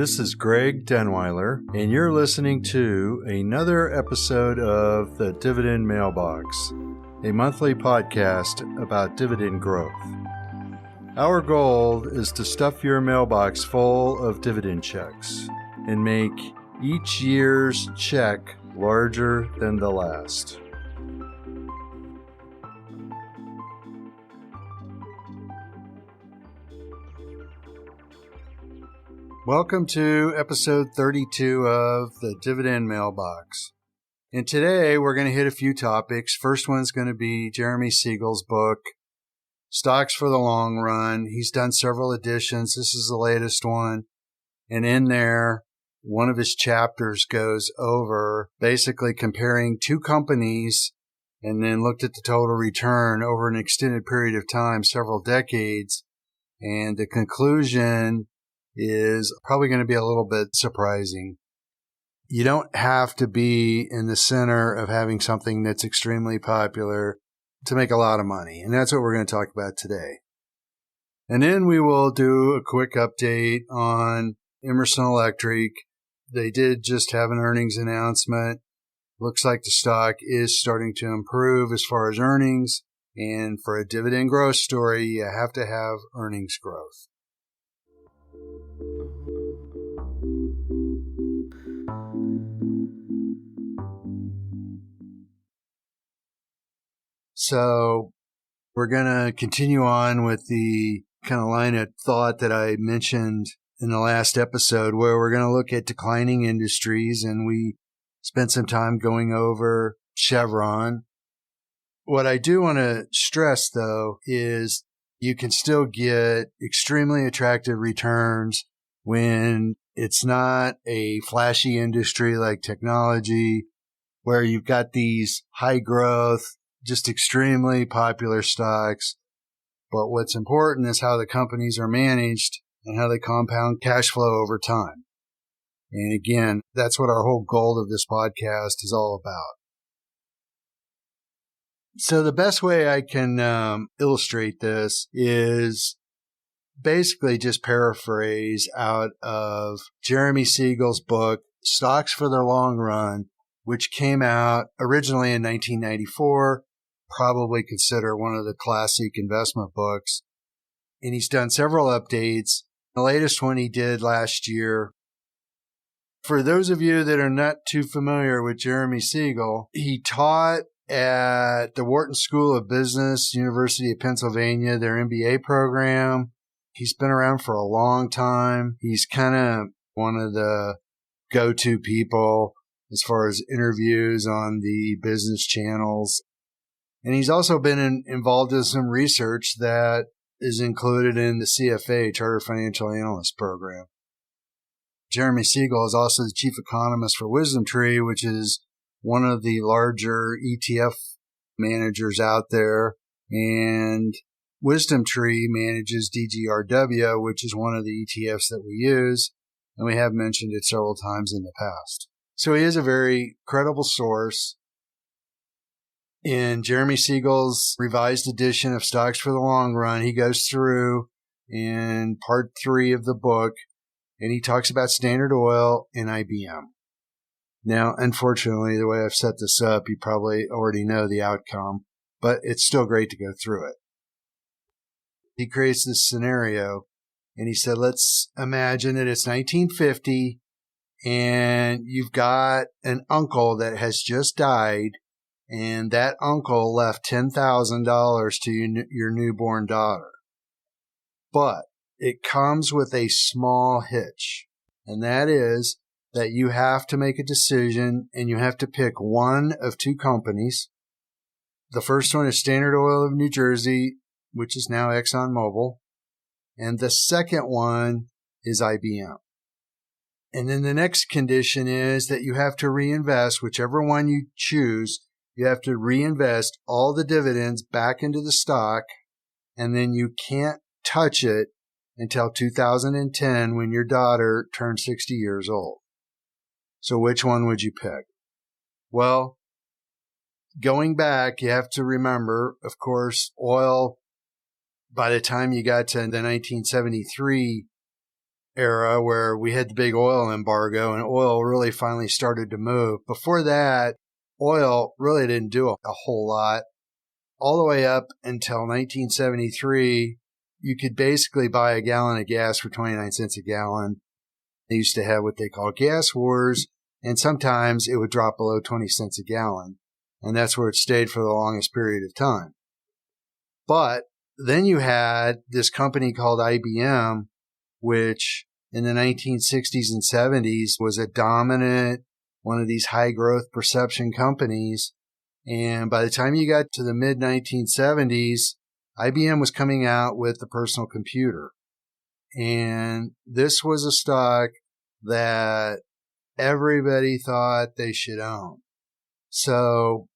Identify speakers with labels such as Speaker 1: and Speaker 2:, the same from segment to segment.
Speaker 1: This is Greg Denweiler, and you're listening to another episode of the Dividend Mailbox, a monthly podcast about dividend growth. Our goal is to stuff your mailbox full of dividend checks and make each year's check larger than the last. Welcome to episode 32 of the Dividend Mailbox. And today we're going to hit a few topics. First one's going to be Jeremey Seigle's book, Stocks for the Long Run. He's done several editions. This is the latest one. And in there, one of his chapters goes over basically comparing two companies and then looked at the total return over an extended period of time, several decades. And the conclusion is probably going to be a little bit surprising. You don't have to be in the center of having something that's extremely popular to make a lot of money. And that's what we're going to talk about today. And then we will do a quick update on Emerson Electric. They did just have an earnings announcement. Looks like the stock is starting to improve as far as earnings. And for a dividend growth story, you have to have earnings growth. So we're going to continue on with the kind of line of thought that I mentioned in the last episode, where we're going to look at declining industries, and we spent some time going over Chevron. What I do want to stress, though, is you can still get extremely attractive returns when it's not a flashy industry like technology, where you've got these high growth, just extremely popular stocks. But what's important is how the companies are managed and how they compound cash flow over time. And again, that's what our whole goal of this podcast is all about. So the best way I can illustrate this is basically just paraphrase out of Jeremey Seigle's book, Stocks for the Long Run, which came out originally in 1994, probably considered one of the classic investment books. And he's done several updates. The latest one he did last year. For those of you that are not too familiar with Jeremey Seigle, he taught at the Wharton School of Business, University of Pennsylvania, their MBA program. He's been around for a long time. He's kind of one of the go-to people as far as interviews on the business channels. And he's also been involved in some research that is included in the CFA, Chartered Financial Analyst program. Jeremey Seigle is also the chief economist for WisdomTree, which is one of the larger ETF managers out there. And WisdomTree manages DGRW, which is one of the ETFs that we use. And we have mentioned it several times in the past. So he is a very credible source. In Jeremey Seigle's revised edition of Stocks for the Long Run, he goes through in part 3 of the book, and he talks about Standard Oil and IBM. Now, unfortunately, the way I've set this up, you probably already know the outcome, but it's still great to go through it. He creates this scenario, and he said, let's imagine that it's 1950, and you've got an uncle that has just died, and that uncle left $10,000 to your newborn daughter. But it comes with a small hitch, and that is that you have to make a decision, and you have to pick one of two companies. The first one is Standard Oil of New Jersey, which is now ExxonMobil, and the second one is IBM. And then the next condition is that you have to reinvest, whichever one you choose. You have to reinvest all the dividends back into the stock, and then you can't touch it until 2010 when your daughter turns 60 years old. So which one would you pick? Well, going back, you have to remember, of course, oil, by the time you got to the 1973 era where we had the big oil embargo and oil really finally started to move. Before that, oil really didn't do a whole lot. All the way up until 1973, you could basically buy a gallon of gas for 29 cents a gallon. They used to have what they call gas wars, and sometimes it would drop below 20 cents a gallon. And that's where it stayed for the longest period of time. But then you had this company called IBM, which in the 1960s and 70s was a dominant, one of these high growth perception companies. And by the time you got to the mid 1970s, IBM was coming out with the personal computer. And this was a stock that everybody thought they should own. So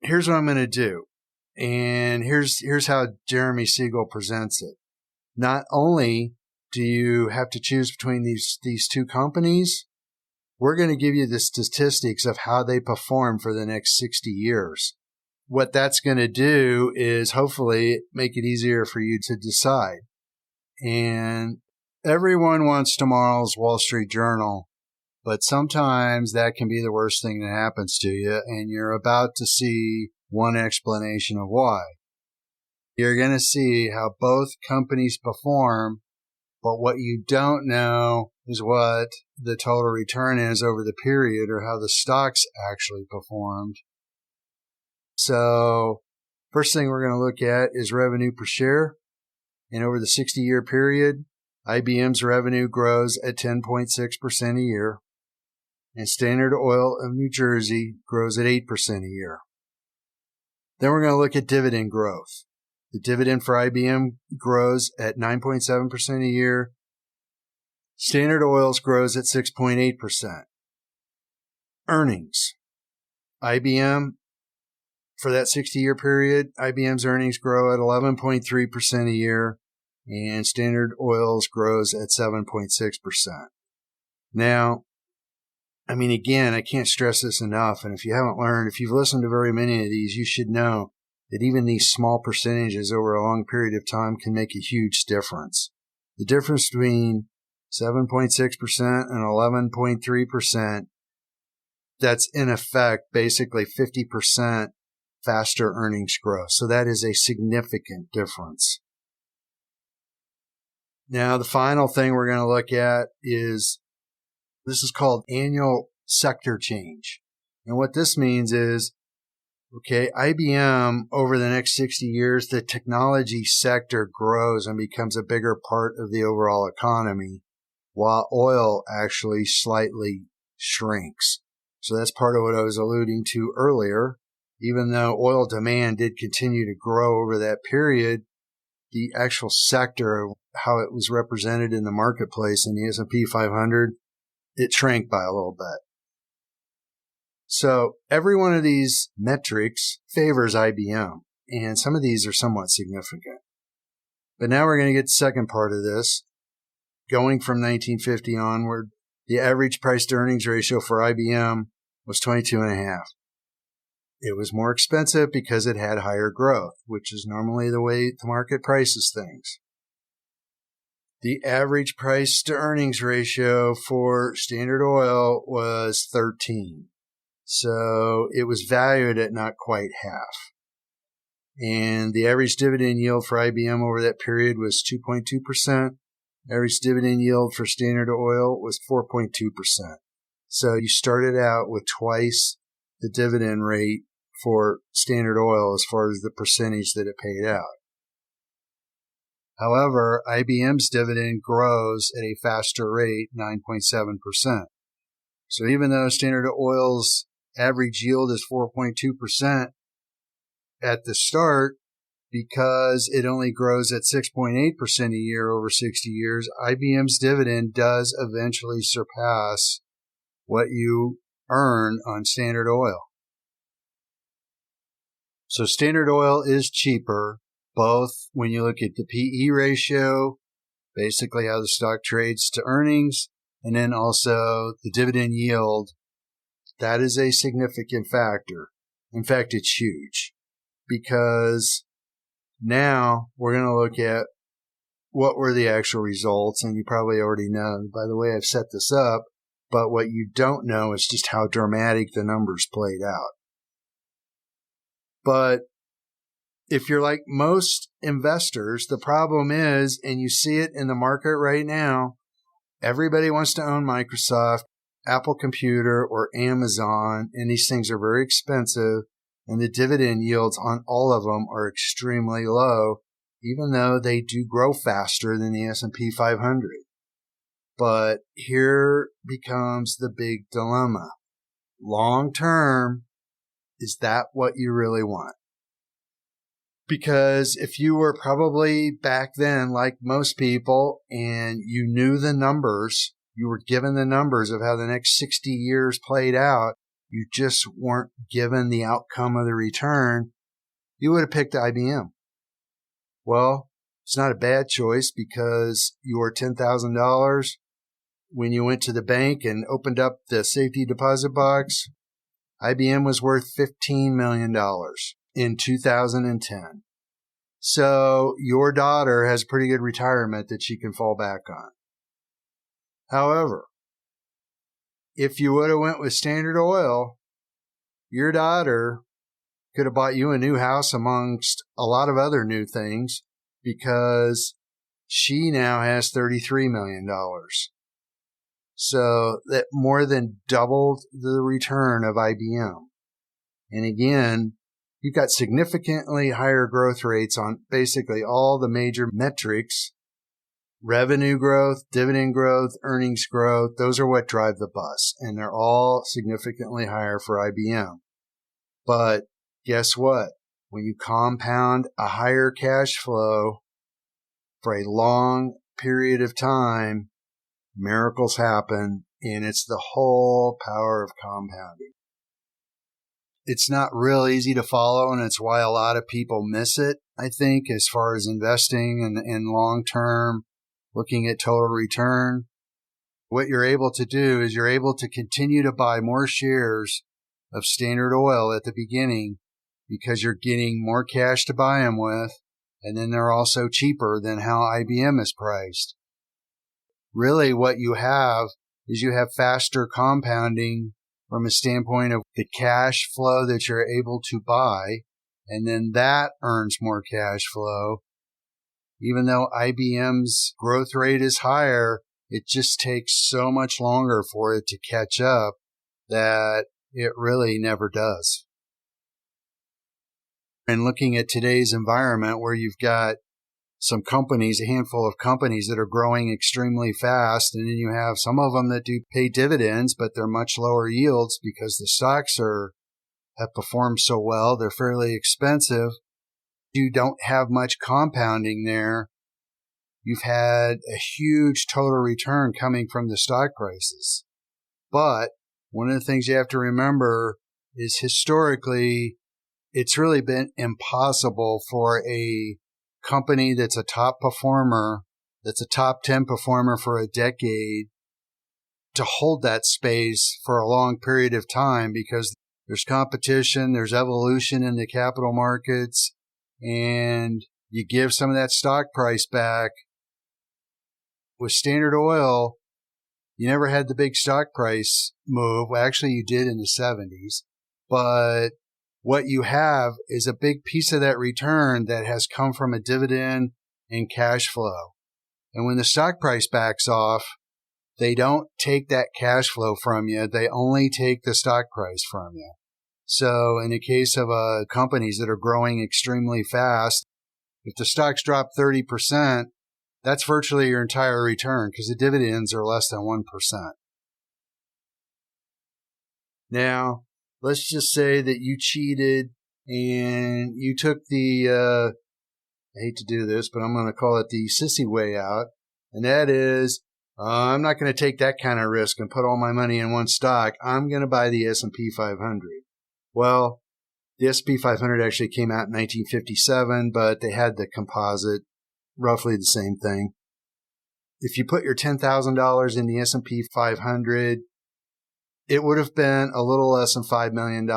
Speaker 1: here's what I'm going to do. And here's how Jeremey Seigle presents it. Not only do you have to choose between these two companies, we're going to give you the statistics of how they perform for the next 60 years. What that's going to do is hopefully make it easier for you to decide. And everyone wants tomorrow's Wall Street Journal, but sometimes that can be the worst thing that happens to you, and you're about to see one explanation of why. You're going to see how both companies perform, but what you don't know is what the total return is over the period or how the stocks actually performed. So first thing we're going to look at is revenue per share. And over the 60-year period, IBM's revenue grows at 10.6% a year. And Standard Oil of New Jersey grows at 8% a year. Then we're going to look at dividend growth. The dividend for IBM grows at 9.7% a year. Standard Oil's grows at 6.8%. Earnings. IBM, for that 60-year period, IBM's earnings grow at 11.3% a year, and Standard Oil's grows at 7.6%. Now, again, I can't stress this enough, and if you've listened to very many of these, you should know that even these small percentages over a long period of time can make a huge difference. The difference between 7.6% and 11.3%, that's in effect basically 50% faster earnings growth. So that is a significant difference. Now, the final thing we're going to look at is, this is called annual sector change. And what this means is, IBM, over the next 60 years, the technology sector grows and becomes a bigger part of the overall economy, while oil actually slightly shrinks. So that's part of what I was alluding to earlier. Even though oil demand did continue to grow over that period, the actual sector of how it was represented in the marketplace in the S&P 500, it shrank by a little bit. So every one of these metrics favors IBM, and some of these are somewhat significant. But now we're going to get the second part of this. Going from 1950 onward, the average price to earnings ratio for IBM was 22.5. It was more expensive because it had higher growth, which is normally the way the market prices things. The average price to earnings ratio for Standard Oil was 13. So it was valued at not quite half. And the average dividend yield for IBM over that period was 2.2%. Average dividend yield for Standard Oil was 4.2%. So you started out with twice the dividend rate for Standard Oil as far as the percentage that it paid out. However, IBM's dividend grows at a faster rate, 9.7%. So even though Standard Oil's average yield is 4.2% at the start, because it only grows at 6.8% a year over 60 years, IBM's dividend does eventually surpass what you earn on Standard Oil. So Standard Oil is cheaper, both when you look at the PE ratio, basically how the stock trades to earnings, and then also the dividend yield. That is a significant factor. In fact, it's huge, because now we're going to look at what were the actual results, and you probably already know by the way I've set this up, but what you don't know is just how dramatic the numbers played out. But if you're like most investors, the problem is, and you see it in the market right now, everybody wants to own Microsoft, Apple Computer, or Amazon, and these things are very expensive, and the dividend yields on all of them are extremely low, even though they do grow faster than the S&P 500. But here becomes the big dilemma. Long term, is that what you really want? Because if you were probably back then, like most people, and you knew the numbers, you were given the numbers of how the next 60 years played out, you just weren't given the outcome of the return, you would have picked IBM. Well, it's not a bad choice because your $10,000, when you went to the bank and opened up the safety deposit box, IBM was worth $15 million in 2010. So your daughter has a pretty good retirement that she can fall back on. However, if you would have went with Standard Oil, your daughter could have bought you a new house amongst a lot of other new things because she now has $33 million. So that more than doubled the return of IBM. And again, you've got significantly higher growth rates on basically all the major metrics. Revenue growth, dividend growth, earnings growth, those are what drive the bus. And they're all significantly higher for IBM. But guess what? When you compound a higher cash flow for a long period of time, miracles happen, and it's the whole power of compounding. It's not real easy to follow, and it's why a lot of people miss it, I think, as far as investing and long-term looking at total return. What you're able to do is you're able to continue to buy more shares of Standard Oil at the beginning because you're getting more cash to buy them with, and then they're also cheaper than how IBM is priced. Really, what you have is you have faster compounding from a standpoint of the cash flow that you're able to buy, and then that earns more cash flow. Even though IBM's growth rate is higher, it just takes so much longer for it to catch up that it really never does. And looking at today's environment where you've got some companies, a handful of companies that are growing extremely fast, and then you have some of them that do pay dividends, but they're much lower yields because the stocks have performed so well. They're fairly expensive. You don't have much compounding there. You've had a huge total return coming from the stock prices. But one of the things you have to remember is historically, it's really been impossible for a company that's a top performer, that's a top 10 performer for a decade, to hold that space for a long period of time because there's competition, there's evolution in the capital markets, and you give some of that stock price back. With Standard Oil, you never had the big stock price move. Well, actually, you did in the 70s. But what you have is a big piece of that return that has come from a dividend and cash flow. And when the stock price backs off, they don't take that cash flow from you. They only take the stock price from you. So in the case of companies that are growing extremely fast, if the stocks drop 30%, that's virtually your entire return because the dividends are less than 1%. Now, let's just say that you cheated and you took I hate to do this, but I'm going to call it the sissy way out. And that is, I'm not going to take that kind of risk and put all my money in one stock. I'm going to buy the S&P 500. Well, the S&P 500 actually came out in 1957, but they had the composite, roughly the same thing. If you put your $10,000 in the S&P 500, it would have been a little less than $5 million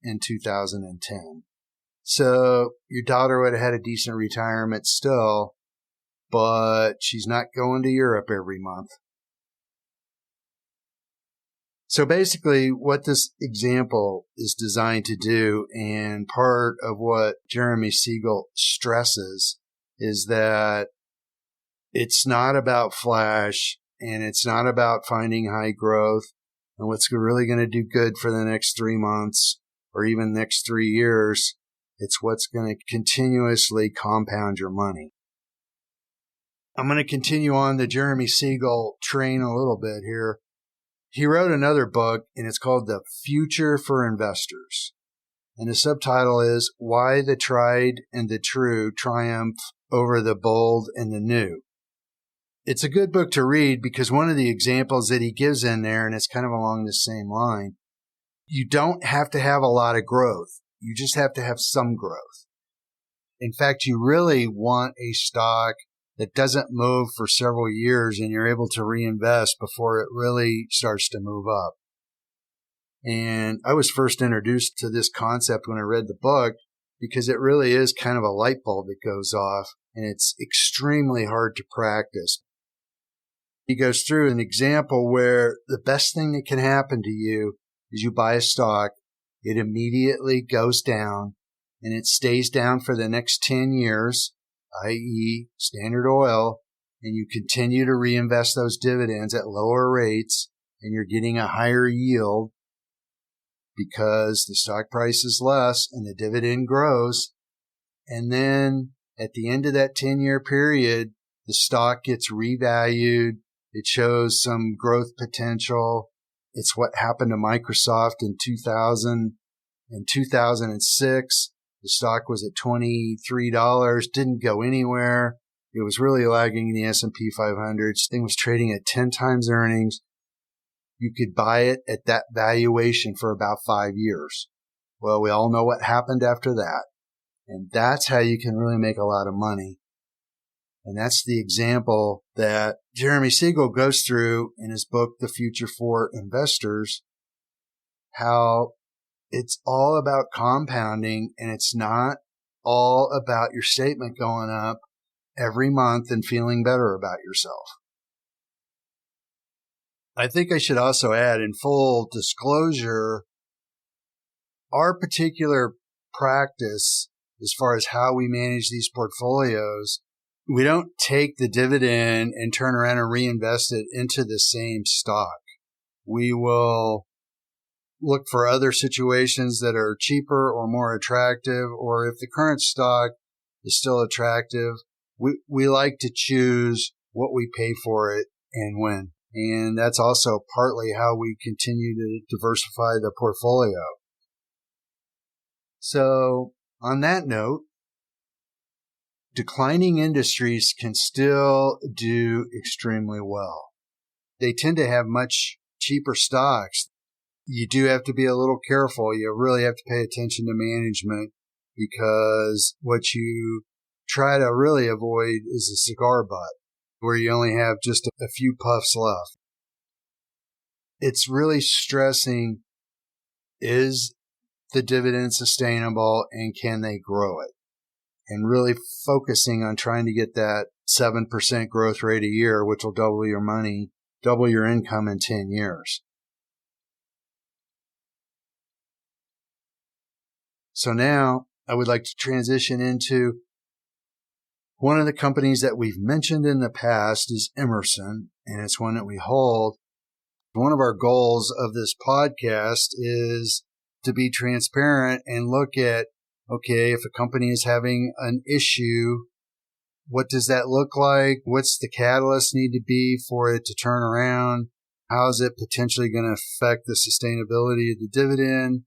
Speaker 1: in 2010. So your daughter would have had a decent retirement still, but she's not going to Europe every month. So basically what this example is designed to do, and part of what Jeremey Seigle stresses, is that it's not about flash and it's not about finding high growth and what's really going to do good for the next 3 months or even next 3 years. It's what's going to continuously compound your money. I'm going to continue on the Jeremey Seigle train a little bit here. He wrote another book, and it's called The Future for Investors. And the subtitle is Why the Tried and the True Triumph Over the Bold and the New. It's a good book to read because one of the examples that he gives in there, and it's kind of along the same line, you don't have to have a lot of growth. You just have to have some growth. In fact, you really want a stock that doesn't move for several years and you're able to reinvest before it really starts to move up. And I was first introduced to this concept when I read the book because it really is kind of a light bulb that goes off and it's extremely hard to practice. He goes through an example where the best thing that can happen to you is you buy a stock, it immediately goes down and it stays down for the next 10 years, i.e. Standard Oil, and you continue to reinvest those dividends at lower rates and you're getting a higher yield because the stock price is less and the dividend grows. And then at the end of that 10-year period, the stock gets revalued. It shows some growth potential. It's what happened to Microsoft in 2000 and 2006. The stock was at $23, didn't go anywhere. It was really lagging the S&P 500. This thing was trading at 10 times earnings. You could buy it at that valuation for about 5 years. Well, we all know what happened after that. And that's how you can really make a lot of money. And that's the example that Jeremey Seigle goes through in his book, The Future for Investors, how it's all about compounding and it's not all about your statement going up every month and feeling better about yourself. I think I should also add, in full disclosure, our particular practice as far as how we manage these portfolios, we don't take the dividend and turn around and reinvest it into the same stock. We will look for other situations that are cheaper or more attractive, or if the current stock is still attractive, we like to choose what we pay for it and when. And that's also partly how we continue to diversify the portfolio. So on that note, declining industries can still do extremely well. They tend to have much cheaper stocks. You do have to be a little careful. You really have to pay attention to management because what you try to really avoid is a cigar butt where you only have just a few puffs left. It's really stressing, is the dividend sustainable and can they grow it? And really focusing on trying to get that 7% growth rate a year, which will double your money, double your income in 10 years. So now I would like to transition into one of the companies that we've mentioned in the past is Emerson, and it's one that we hold. One of our goals of this podcast is to be transparent and look at, okay, if a company is having an issue, what does that look like? What's the catalyst need to be for it to turn around? How is it potentially going to affect the sustainability of the dividend?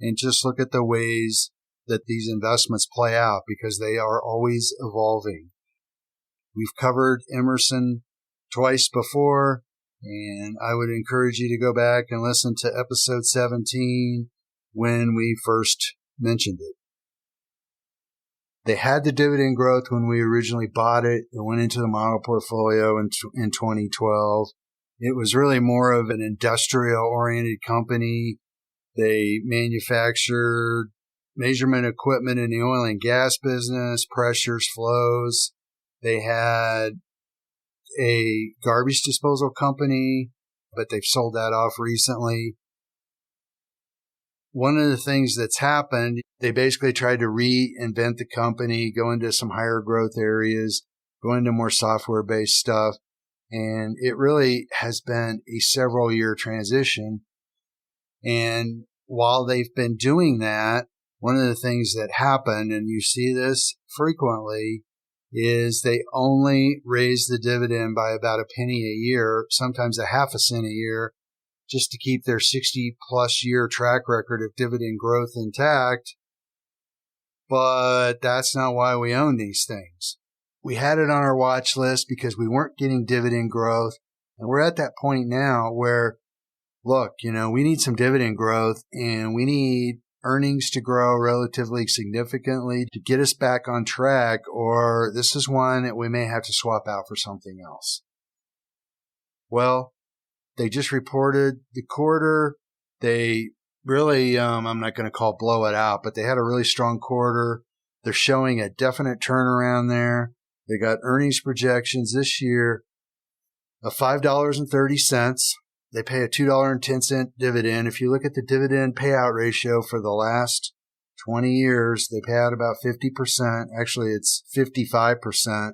Speaker 1: And just look at the ways that these investments play out because they are always evolving. We've covered Emerson twice before, and I would encourage you to go back and listen to episode 17 when we first mentioned it. They had the dividend growth when we originally bought it. It went into the model portfolio in 2012. It was really more of an industrial-oriented company. They manufactured measurement equipment in the oil and gas business, pressures, flows. They had a garbage disposal company, but they've sold that off recently. One of the things that's happened, they basically tried to reinvent the company, go into some higher growth areas, go into more software-based stuff. And it really has been a several year transition. And while they've been doing that, one of the things that happened, and you see this frequently, is they only raise the dividend by about a penny a year, sometimes a half a cent a year, just to keep their 60 plus year track record of dividend growth intact. But that's not why we own these things. We had it on our watch list because we weren't getting dividend growth. And we're at that point now where, look, we need some dividend growth and we need earnings to grow relatively significantly to get us back on track, or this is one that we may have to swap out for something else. Well, they just reported the quarter. They really, I'm not going to call blow it out, but they had a really strong quarter. They're showing a definite turnaround there. They got earnings projections this year of $5.30. They pay a $2.10 dividend. If you look at the dividend payout ratio for the last 20 years, they pay out about 50%. Actually, it's 55%.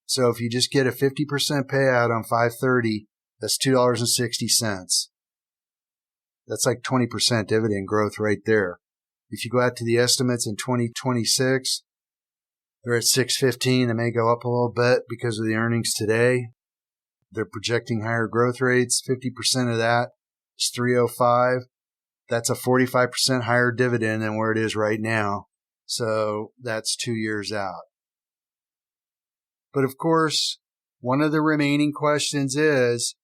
Speaker 1: So if you just get a 50% payout on $5.30, that's $2.60. That's like 20% dividend growth right there. If you go out to the estimates in 2026, they're at $6.15. They may go up a little bit because of the earnings today. They're projecting higher growth rates. 50% of that is $3.05. That's a 45% higher dividend than where it is right now. So that's 2 years out. But of course, one of the remaining questions is,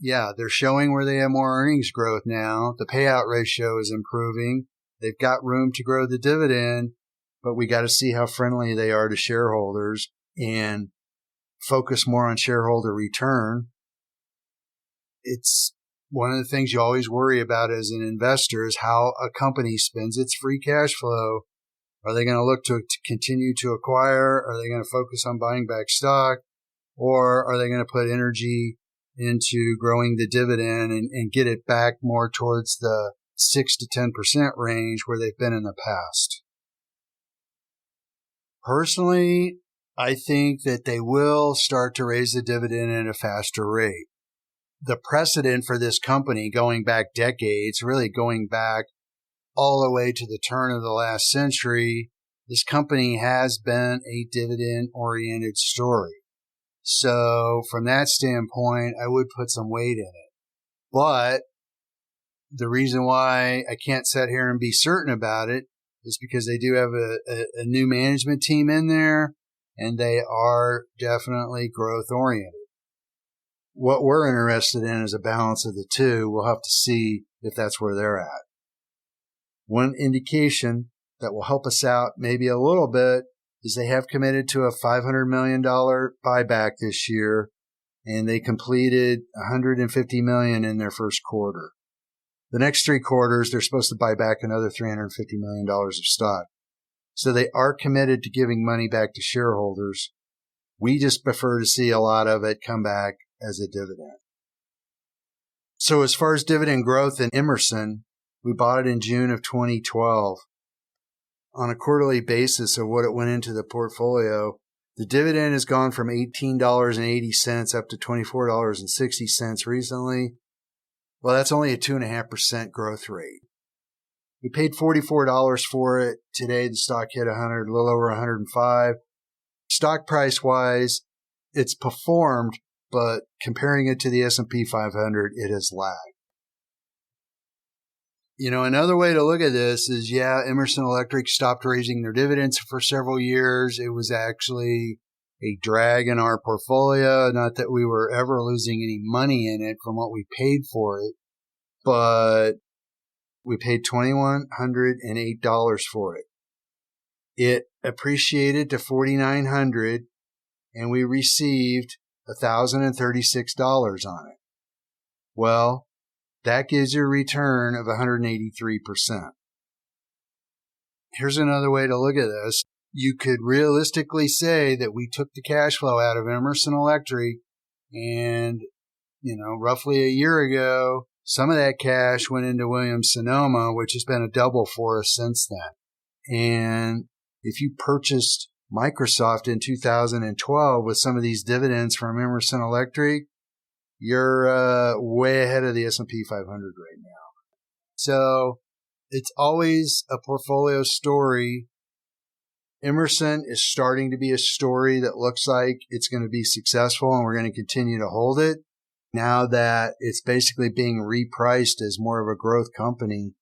Speaker 1: they're showing where they have more earnings growth now. The payout ratio is improving. They've got room to grow the dividend, but we got to see how friendly they are to shareholders and focus more on shareholder return. It's one of the things you always worry about as an investor is how a company spends its free cash flow. Are they going to look to continue to acquire? Are they going to focus on buying back stock? Or are they going to put energy into growing the dividend and get it back more towards the 6 to 10% range where they've been in the past? Personally, I think that they will start to raise the dividend at a faster rate. The precedent for this company going back decades, really going back all the way to the turn of the last century, this company has been a dividend-oriented story. So from that standpoint, I would put some weight in it. But the reason why I can't sit here and be certain about it is because they do have a new management team in there, and they are definitely growth-oriented. What we're interested in is a balance of the two. We'll have to see if that's where they're at. One indication that will help us out maybe a little bit is they have committed to a $500 million buyback this year, and they completed $150 million in their first quarter. The next 3 quarters, they're supposed to buy back another $350 million of stock. So they are committed to giving money back to shareholders. We just prefer to see a lot of it come back as a dividend. So as far as dividend growth in Emerson, we bought it in June of 2012. On a quarterly basis of what it went into the portfolio, the dividend has gone from $18.80 up to $24.60 recently. Well, that's only a 2.5% growth rate. We paid $44 for it. Today, the stock hit 100, a little over 105. Stock price wise, it's performed, but comparing it to the S&P 500, it has lagged. Another way to look at this is, Emerson Electric stopped raising their dividends for several years. It was actually a drag in our portfolio. Not that we were ever losing any money in it from what we paid for it, but we paid $2,108 for it. It appreciated to $4,900, and we received $1,036 on it. Well, that gives you a return of 183%. Here's another way to look at this. you could realistically say that we took the cash flow out of Emerson Electric, and, roughly a year ago, some of that cash went into Williams-Sonoma, which has been a double for us since then. And if you purchased Microsoft in 2012 with some of these dividends from Emerson Electric, you're way ahead of the S&P 500 right now. So it's always a portfolio story. Emerson is starting to be a story that looks like it's going to be successful, and we're going to continue to hold it now that it's basically being repriced as more of a growth company,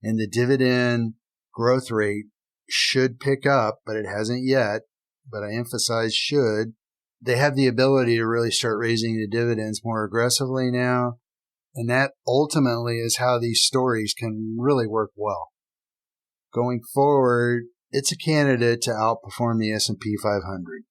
Speaker 1: and the dividend growth rate should pick up, but it hasn't yet. But I emphasize should. They have the ability to really start raising the dividends more aggressively now. And that ultimately is how these stories can really work well. Going forward, it's a candidate to outperform the S&P 500.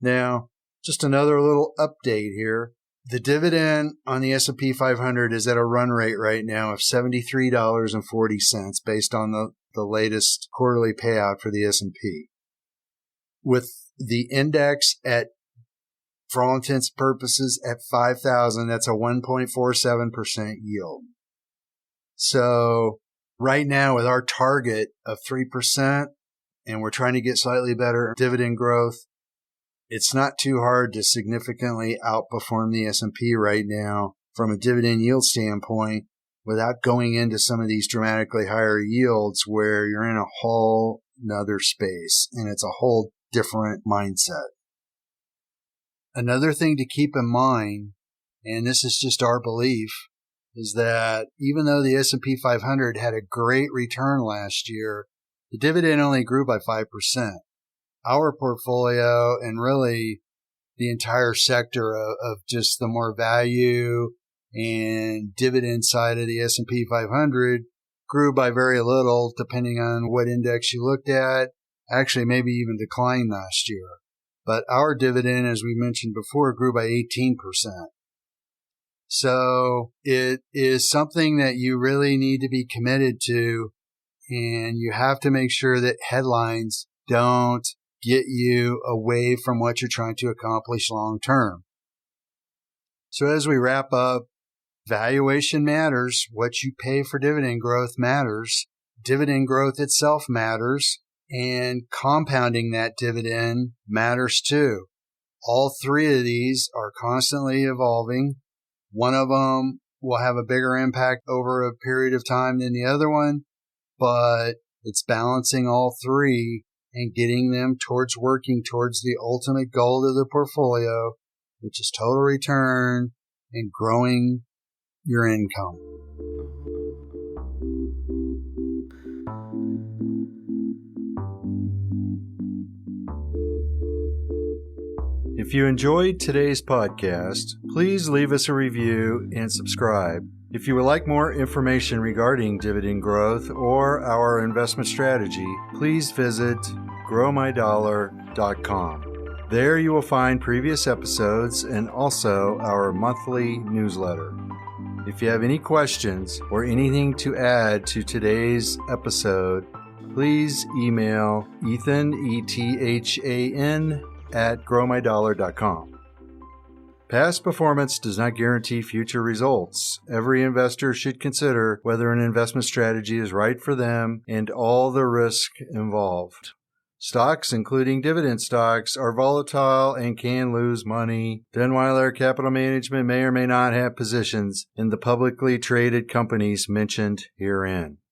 Speaker 1: Now, just another little update here. The dividend on the S&P 500 is at a run rate right now of $73.40 based on the latest quarterly payout for the S&P. With the index at, for all intents and purposes, at 5,000, that's a 1.47% yield. So right now with our target of 3%, and we're trying to get slightly better dividend growth, it's not too hard to significantly outperform the S&P right now from a dividend yield standpoint without going into some of these dramatically higher yields where you're in a whole nother space and it's a whole different mindset. Another thing to keep in mind, and this is just our belief, is that even though the S&P 500 had a great return last year, the dividend only grew by 5%. Our portfolio, and really the entire sector of just the more value and dividend side of the S&P 500, grew by very little depending on what index you looked at. Actually, maybe even declined last year. But our dividend, as we mentioned before, grew by 18%. So it is something that you really need to be committed to, and you have to make sure that headlines don't get you away from what you're trying to accomplish long term. So as we wrap up, valuation matters. What you pay for dividend growth matters. Dividend growth itself matters. And compounding that dividend matters too. All three of these are constantly evolving. One of them will have a bigger impact over a period of time than the other one, but it's balancing all three and getting them towards working towards the ultimate goal of the portfolio, which is total return and growing your income. If you enjoyed today's podcast, please leave us a review and subscribe. If you would like more information regarding dividend growth or our investment strategy, please visit growmydollar.com. There you will find previous episodes and also our monthly newsletter. If you have any questions or anything to add to today's episode, please email Ethan, ETHAN, at growmydollar.com. Past performance does not guarantee future results. Every investor should consider whether an investment strategy is right for them and all the risk involved. Stocks, including dividend stocks, are volatile and can lose money. Denweiler Capital Management may or may not have positions in the publicly traded companies mentioned herein.